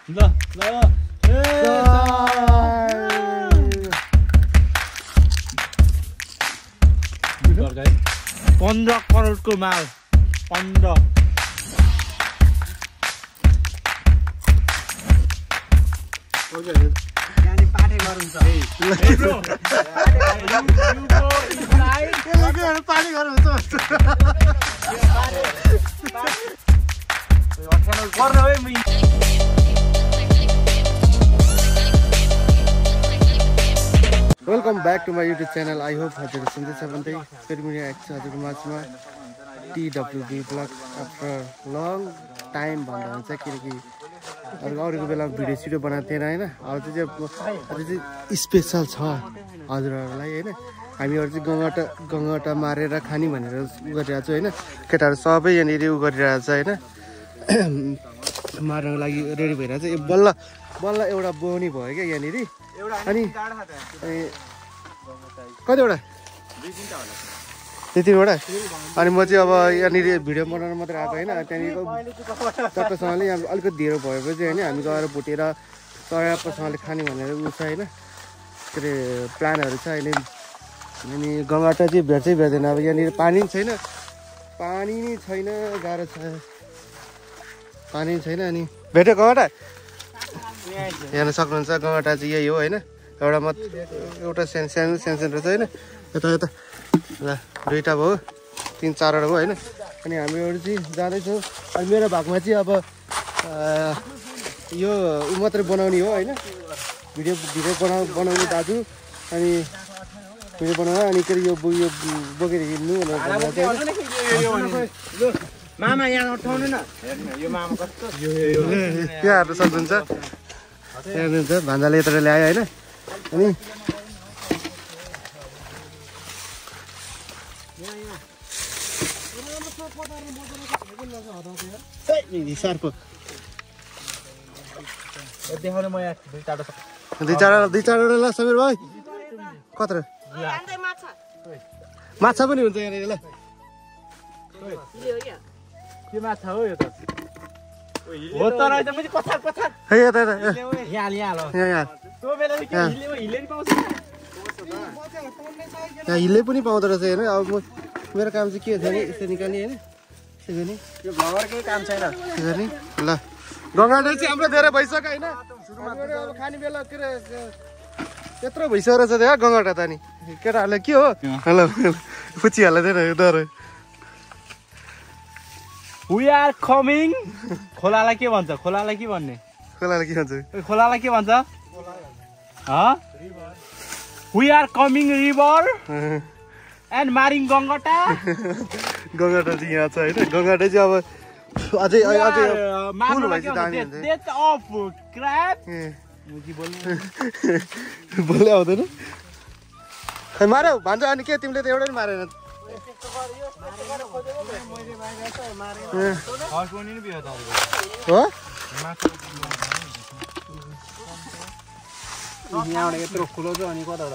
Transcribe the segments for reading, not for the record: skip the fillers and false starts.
ल ल 15 करोडको माल 15 यानी पाठै गरुन्छ पानी गरुन्छ welcome back to my YouTube channel. I hope हजुर सुन्दैछ भन्दै फेरि पनि आएको छ हजुरको माझमा TWB blog after long time भन्दा हुन्छ किनकि अरूको बेला भिडियो सिडियो बनाएको थिएन होइन। अब चाहिँ स्पेसल छ हजुरहरूलाई होइन। हामीहरू चाहिँ गङ्गटा मारेर खाने भनेर उ गरिरहेको छु होइन। केटाहरू सबै यहाँनिर उ गरिरहेको छ होइन, मार्नको लागि रेडी भइरहेको छ। बल्ल बल्ल एउटा बोनी भयो क्या यहाँनिर। अनि कतिवटा 2-3वटा। अनि म चाहिँ अब यहाँनिर भिडियो बनाउनु मात्रै आएको होइन। त्यहाँनिर चट्टसँगले यहाँ अलिकति धेरै भएपछि होइन हामी गएर भुटेर चरापसँगले खाने भनेर उ छ होइन। के अरे प्लानहरू छ अहिले। अनि गङ्गाटा चाहिँ भेट्छै भेट्दैन। अब यहाँनिर पानी पनि छैन, पानी नै छैन, गाह्रो छ, पानी पनि छैन। अनि भेट्यो गङ्गाटा हेर्न सक्नुहुन्छ। गङ्गाटा चाहिँ यही हो होइन। एउटा सानो रहेछ होइन। यता यता ल 2टा भयो, 3-4वटा भयो होइन। अनि हामीहरू चाहिँ जाँदैछौँ। अनि मेरो भागमा चाहिँ अब यो उ मात्रै बनाउने हो होइन। भिडियो बनाउने दाजु। अनि भिडियो बनाउनु अनि के अरे यो बोकेर हिँड्नु मामा यहाँ उठाउनु न। यो मामा कस्तो त्यहाँ हेर्न सक्नुहुन्छ। हेर्नुहुन्छ भान्जाले यता ल्यायो होइन। अनि सर्प देखाउनु म यहाँ 2-4वटा ल समीर भाइ। कत्रो माछा पनि हुन्छ यहाँनिर ल। के माछा हो यो त? हो त रहेछ पनि कथा है यता यता यहाँ ल यहाँ त्यो बेला के हिले नि पाउँछ। यहाँ हिले पनि पाउँदो रहेछ होइन। अब मेरो काम चाहिँ के छ नि यस्तो निकाल्ने होइन। यसो गर्ने यो भगरकै काम छैन। यसो गर्ने ल। गङ्गाटा चाहिँ हाम्रो धेरै भइसक्यो होइन। अब खाने बेला के अरे त्यत्रो भइसकेको रहेछ त्यहाँ गङ्गाटा त। नि केटाहरूलाई के हो हेलो फुचिहाल्छ त्यही डर। We are coming. खोलालाई के भन्छ? खोलालाई के भन्ने? खोलालाई के भन्छ? खोलालाई के भन्छ? We are coming river and मारिङ गङ्गाटा। गङ्गाटा चाहिँ यहाँ छ होइन। गङ्गाटा चाहिँ अब अझै फुल भएपछि दामी हुन्छ। डेथ अफ क्र्याब बोल्दै आउँदैन खै मार्यौ भन्छ। अनि के तिमीले त एउटै मारेन हो? यहाँबाट यत्रो ठुलो छ अनि कताबाट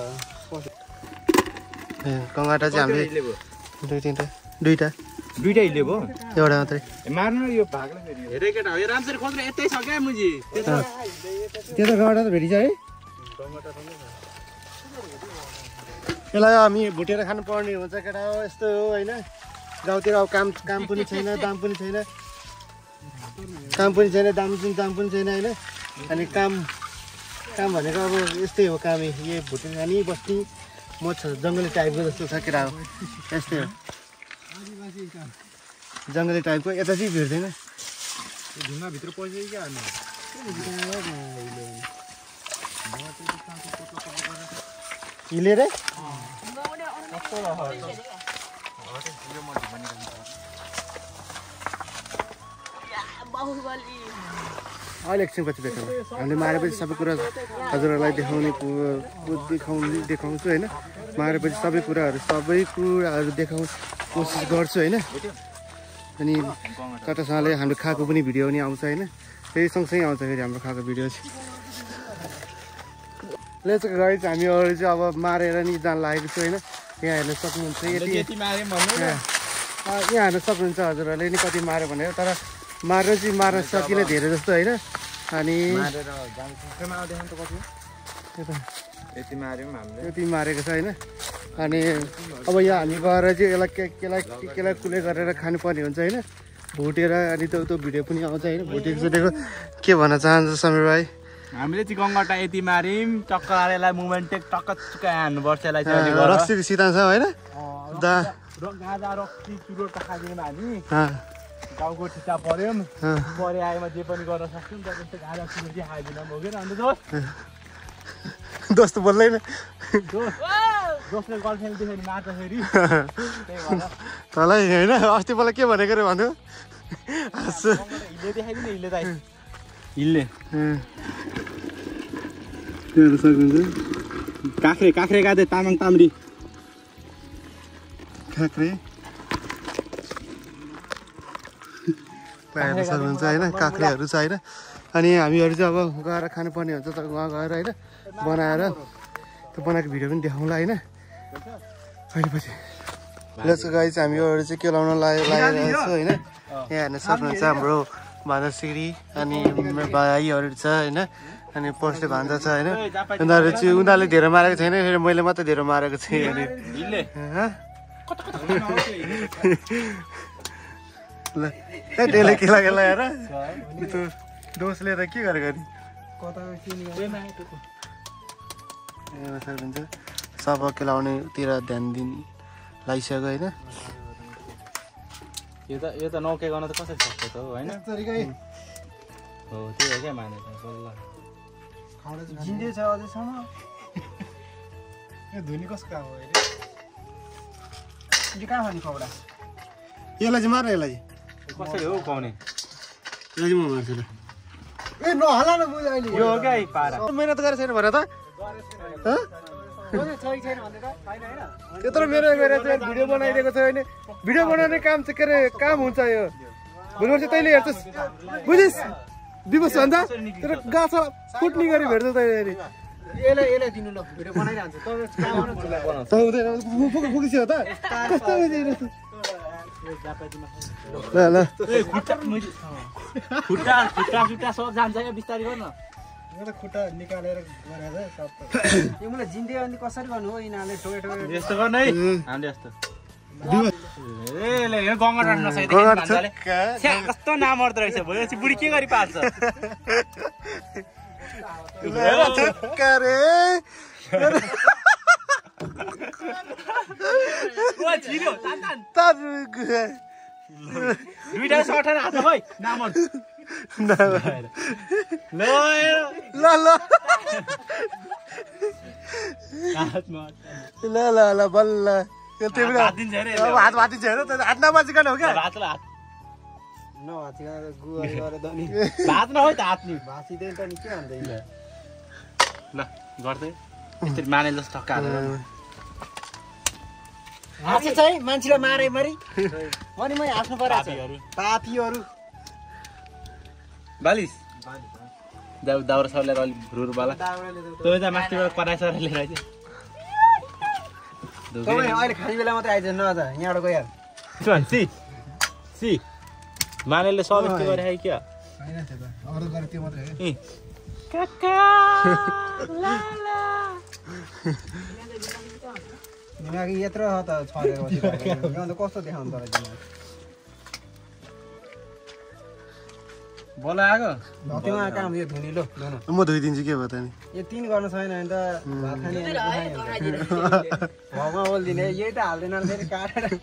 गङ्गाटा चाहिँ हामीले 2-3टा हिले भयो एउटा मात्रै मार्नु यो भागले फेरि हेरे केटा यो रामसरी खोज्रे यतै छ क्या मुजी त्यो त गङ्गाटा त भेटिन्छ है। यसलाई हामी भुटेर खानु पर्ने हुन्छ केटा हो। यस्तो हो होइन। गाउँतिर अब काम पनि छैन, दाम पनि छैन, दाम पनि छैन होइन। अनि काम भनेको अब यस्तै हो कामै। यही भुटेर खाने बस्ने मोज जङ्गली टाइपको जस्तो छ केटा हो। यस्तै हो जङ्गली टाइपको। यता चाहिँ भेट्दैन। ढुङ्गाभित्र पस्यो क्या हिलेर अहिले एकछिनपछि भेट्छौँ। हामीले मारेपछि सबै कुरा हजुरहरूलाई देखाउँछु होइन। मारेपछि सबै कुराहरू देखाउँ कोसिस गर्छु होइन। अनि कतासँगले हामीले खाएको पनि भिडियो पनि आउँछ होइन। फेरि सँगसँगै आउँछ फेरि हाम्रो खाएको भिडियो चाहिँ। लेट्स गो गाइज, हामी अरू चाहिँ अब मारेर नि जान लागेको छु होइन। यहाँ हेर्न सक्नुहुन्छ यहाँ हेर्न सक्नुहुन्छ हजुरहरूले नि कति मार्यो भनेर। तर मार्न सकिन धेरै जस्तो होइन। अनि यति मारेको छ होइन। अनि अब यहाँ हामी गएर चाहिँ यसलाई कुले गरेर खानुपर्ने हुन्छ होइन, भुटेर। अनि त्यो भिडियो पनि आउँछ होइन, भुटेको सोधेको के भन्न चाहन्छ समीर भाइ? हामीले चाहिँ गङ्गटा यति मार्यौँ, टक्क आएर मुभमेन्ट टक्क चुक्का हान्नुपर्छ यसलाई चाहिँ। रक्सीको सितान्छ होइन, गाजा रक्सी चुरोट खाँदैनौँ हामी, गाउँको ठिटा पऱ्यौँ, परे आएमा जे पनि गर्न सक्छौँ। त्यस्तो गाजा चुरोट चाहिँ खाइदिनौँ हो कि अन्त दोस्त बोल्दैन, दोस्रो गर्लफ्रेन्ड देखेर मार्दाखेरि तँलाई होइन अस्ति मलाई के भनेको रे भन्नु हिले देखाइदिनु, हिले दाइ हिले सक्नुहुन्छ। काँक्रे गाँदै तामाङ ताम्री काँक्रे पाएर सक्नुहुन्छ होइन, काँक्रेहरू छ होइन। अनि हामीहरू चाहिँ अब गएर खानुपर्ने हुन्छ, तर उहाँ गएर होइन बनाएर त्यो बनाएको भिडियो पनि देखाउँला होइन अहिले पछि। लेट्स गो गाइस, हामीहरू चाहिँ केलाउन लागिरहेको छ होइन। यहाँ हेर्न सक्नुहुन्छ हाम्रो भान्दासिरी अनि भाइहरू छ होइन, अनि पोस्टले भान्दा छ होइन। उनीहरूले धेरै मारेको छैन, मैले मात्रै धेरै मारेको छु अनि ल त्यसले केला हेर दोषले त के गरेको नि सक्नुहुन्छ। सब केलाउनेतिर ध्यान लागिसक्यो होइन। यो त नौके गर्न त कसरी सक्छ त होइन, हो त्यो हो क्या माने जिन्दे छ अझैसम्म। यो धुनी कसको काम हो अहिले? कहाँ खाने खौडा? यसलाई चाहिँ मार, यसलाई कसरी हो पाउने? यसलाई म मार्छु ल। ए नहला न बुझ अहिले। यो हो क्या पारा मेहनत गरेको छैन भन त, त्यत्रो मेरो चाहिँ भिडियो बनाइदिएको छ होइन। भिडियो बनाउने काम चाहिँ के अरे काम हुन्छ यो, भोलि चाहिँ तैँले हेर्छस् बुझिस् दिवस भन्दा तर गाछ फुट्ने गरी भेट्छ तैँले। यसलाई दिनु ल, भिडियो बनाइरहन्छ पुगिसक्यो त कस्तो ल ल खुट्टा सब जान्छ क्या, बिस्तारै गर्न। खुट्टा निकालेर गरेर यो मलाई जिन्दे अनि कसरी गर्नु हो? यिनीहरूले ठोके यस्तो गर्न है हामीले यस्तो गङ्गटा नसकेदेखि कस्तो नामर्दो रहेछ, भोलि बुढी के गरी पाल्छ? दुईटा सठा हात खै नामर्द ल बल्ल हात भाँचिन्छ हेर, हात नबाचिकन हो क्या। भात नहो त हात नि भाँचिँदैन त नि के भन्दै ल गर्दै यसरी माने जस्तो टक्का हाँसे चाहिँ मान्छेलाई मारे मरी अनि मै हाँस्नु पर्यो। पापीहरू बालिस दाउरा साउले अलि भुरुरु बाला तँ त मास्टिबाट कराइसर लिएर आइज। तपाईँ अहिले खाने बेला मात्रै आइज न त यहाँबाट गइहाल। सुन सी मानेले सब के गरे है क्या हैन त्यो त अरु गरे त्यो मात्रै हो ए काका लाला दिमाग यत्रो हो त छरेर बसिरहेको अन्त कस्तो देखाउनु त दिमाग बोला आगो भतिमा काम यो धुनी लो धुन म धोइदिन्छु के भयो त नि यो 3 गर्न छैन भने त भात खाने भगमा बोल्दिने यही त हाल्दैन फेरि काटेर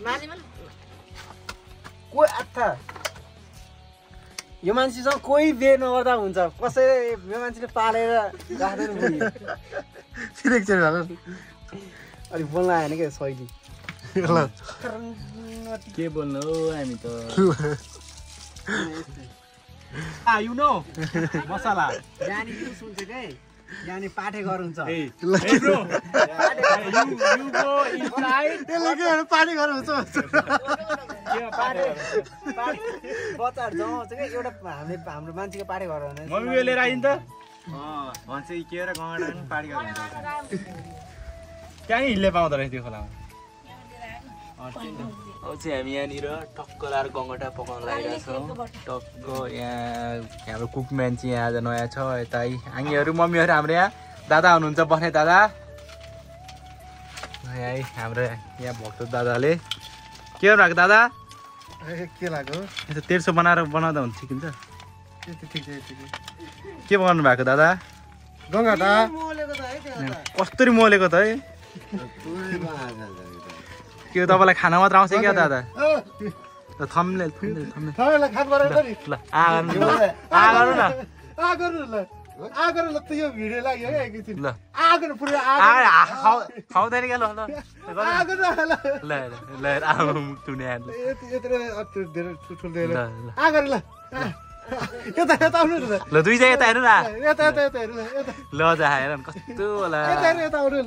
मानेमा कोही आत्था यो मान्छेसँग कोही बे नगर्दा हुन्छ कसैले यो मान्छेले पालेर राख्दैन बुढी सिलेक्सन हाल अलि बोल्न आएन के शैली ल के बोल्नु हो हामी त यु नो मसला जानी के सुन्छ के जानी पाठे गरुन्छ ए ब्रो यु गो इनसाइड त्यसले के पार्टी गर्नुहुन्छ बच्चाहरु जमाउँछ के एउटा हाम्रो मान्छेको पाठे गर भने मम्मी लिएर आइन त भन्छ इ के र गङडा पनि पार्टी गर्नुहुन्छ त्यही हिले पाउँदो रहेछ त्यो खोलामा अब चाहिँ हामी यहाँनिर टक्क लाएर गङ्गटा पकाउन लागिरहेछौँ टक्क यहाँ हाम्रो कुकम्यान चाहिँ यहाँ आज नयाँ छ यता आङ्गीहरू मम्मीहरू हाम्रो यहाँ दादा हुनुहुन्छ बस्ने दादा है हाम्रो यहाँ भक्त दादाले के गर्नु भएको दादा के लाग्यो यस्तो तेर्सो बनाउँदा हुन्छ ठिकिन्छ के बनाउनु भएको दादा गङ्गटा कस्तरी मोलेको त है के तपाईँलाई खाना मात्र आउँछ क्या दादा थम्ले ल आगर ल त यो भिडियो लाग्यो है एकैछिन ल आगर पुरै खाउँदैन क्या ल आगर ल ल आउनु टुने यत्रो धेरै ठुल्दैन आगर ल यता यता आउनु न ल दुई जना यता हेर्नु न यता यता यता हेर्नु ल जा हेर कस्तो होला यता यता आउनु ल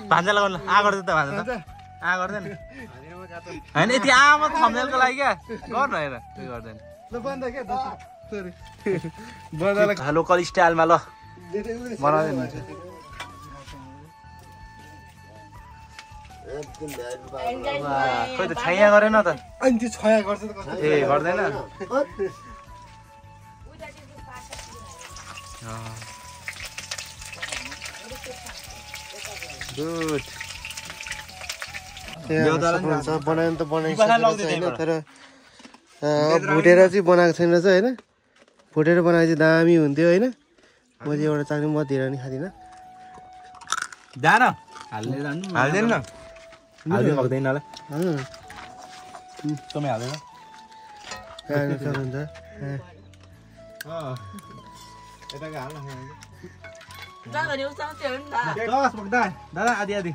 भान्जा लगाउनु आ गर्दै त भान्जा त आ गर्दैन होइन यति आमा थम्नेलको लागि क्या गर्नु हेर त्यो गर्दैन ल बन्द के सरी लोकल स्टाइलमा ल बनाउँदैन खोइ त छैया गरेन त अनि त्यो छया गर्छ त कस्तो ए गर्दैन गुड बनाउनु त बनाइसकेको छैन तर भुटेर चाहिँ बनाएको छैन चाहिँ होइन भुटेर बनाएको चाहिँ दामी हुन्थ्यो होइन म चाहिँ एउटा चाख्ने म धेरै नि खाँदिनँ जान हाल्दैन न हाल्दैन सक्दैन होला तपाईँ हाल्दैन सक्नुहुन्छ दादा आदि आदि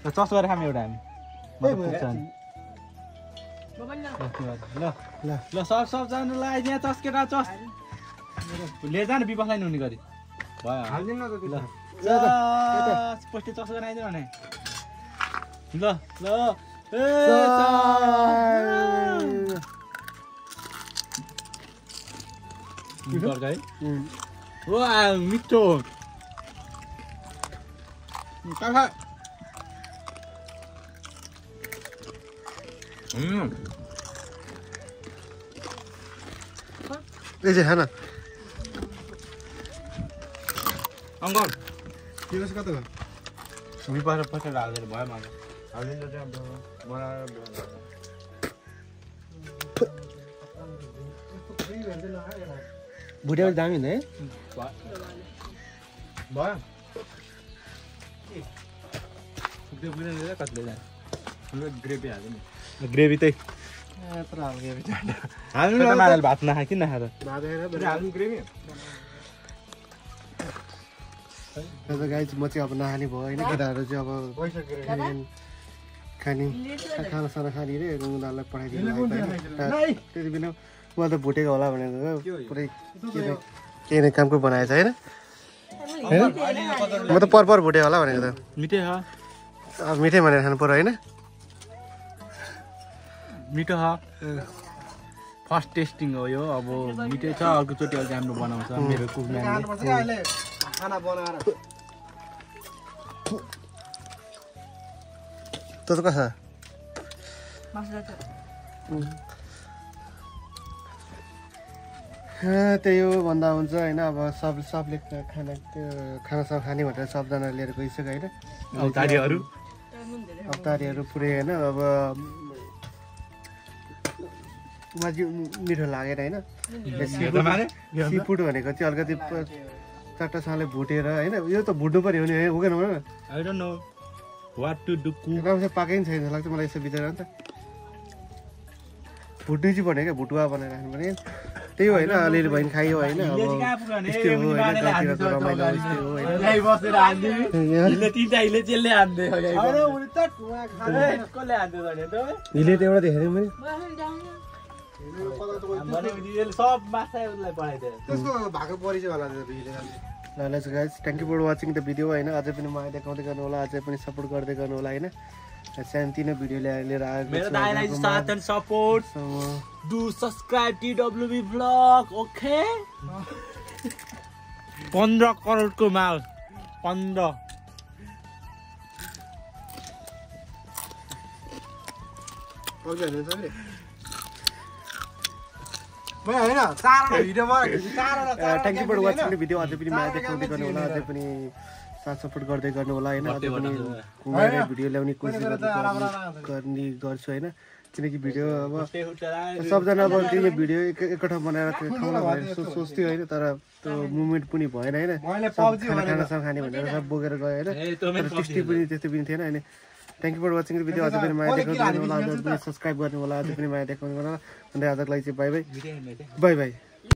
चस गरेर खाम एउटा हामी ल ल सब सबजनालाई आइदिया चस केटा चस ले जान विपसलाई नुनी गरी भयो हाल्दिन न त ल पोस्टे चस गरेर आइदियो भने ल ल ए वा मिठो काका यसो खान अङ्कल के कस्तो कता विपस पसेर हाल्दैन भयो मलाई हाल्दिन चाहिँ बनाएर भुटेर दामी है भयो त्यो बुझ्दैन कतिले जान्छ हाम्रो ग्रेभी हाल्यो नि ग्रेभी त्यही हाल्नु भात नखा किन नखा त हाल्नु ग्रेभी गाई म चाहिँ अब नखाने भयो होइन केटाहरू चाहिँ अब खानासाना खाने रे उनीहरूलाई पठाइदिनु त्यति बेला मलाई त भुटेको होला भनेर पुरै केही न कामको बनाएछ होइन म त पर भुटे होला भनेको त मिठै छ अब मिठै भनेर खानु पर्यो होइन मिठो छ फर्स्ट टेस्टिङ हो यो अब मिठै छ अर्कोचोटि अलिक राम्रो बनाउँछ मेरो कुकम्यानले खाना बनाएर त कसा त्यही हो भन्दा हुन्छ होइन अब सबले खानासँग खाने भनेर सबजना लिएर गइसक्यो होइन अवतारीहरू पुरै होइन अब मिठो लागेर होइन सी फुड भनेको चाहिँ अलिकति चट्टासँगले भुटेर होइन यो त भुट्नु पर्यो भने हो कि न I don't know what to do राम्रोसँग पाकै नि छैन जस्तो लाग्छ मलाई यसो बिचरा नि त भुट्नु चाहिँ भने क्या भुटुवा बनाएर राख्नु पर्ने त्यही हो होइन अलिअलि भयो भने खायो होइन अब यस्तै हो होइन गाउँतिरको रमाइलो यस्तै हो होइन हिले त एउटा देखेँ मैले ल guys thank you for watching the video होइन अझै पनि माया देखाउँदै गर्नु होला अझै पनि सपोर्ट गर्दै गर्नु होला होइन सानोतिनो भिडियो लिएर आएको support do subscribe TWB vlog okay 15 करोडको माल 15 thank you for watching the video. अझै पनि माया देखाउँदै गर्नु होला, अझै पनि साथ सपोर्ट गर्दै गर्नु होला होइन। अझै पनि घुमाएर भिडियो ल्याउने कोसिस गर्ने गर्छु होइन, किनकि भिडियो अब सबजना अब यो भिडियो एकैठाउँ बनाएर ठाउँमा भनेर सोच्थ्यो होइन, तर त्यो मुभमेन्ट पनि भएन होइन। खानासँग खाने भनेर सब बोकेर गयो होइन, तर टेस्टी पनि त्यस्तो पनि थिएन होइन। Thank you for watching the video. अझै पनि माया देखाउनु होला, अझै पनि सब्सक्राइब गर्नु होला, अझै पनि माया देखाउनु होला भन्दै आजको लागि चाहिँ बाई बाई बाई बाई।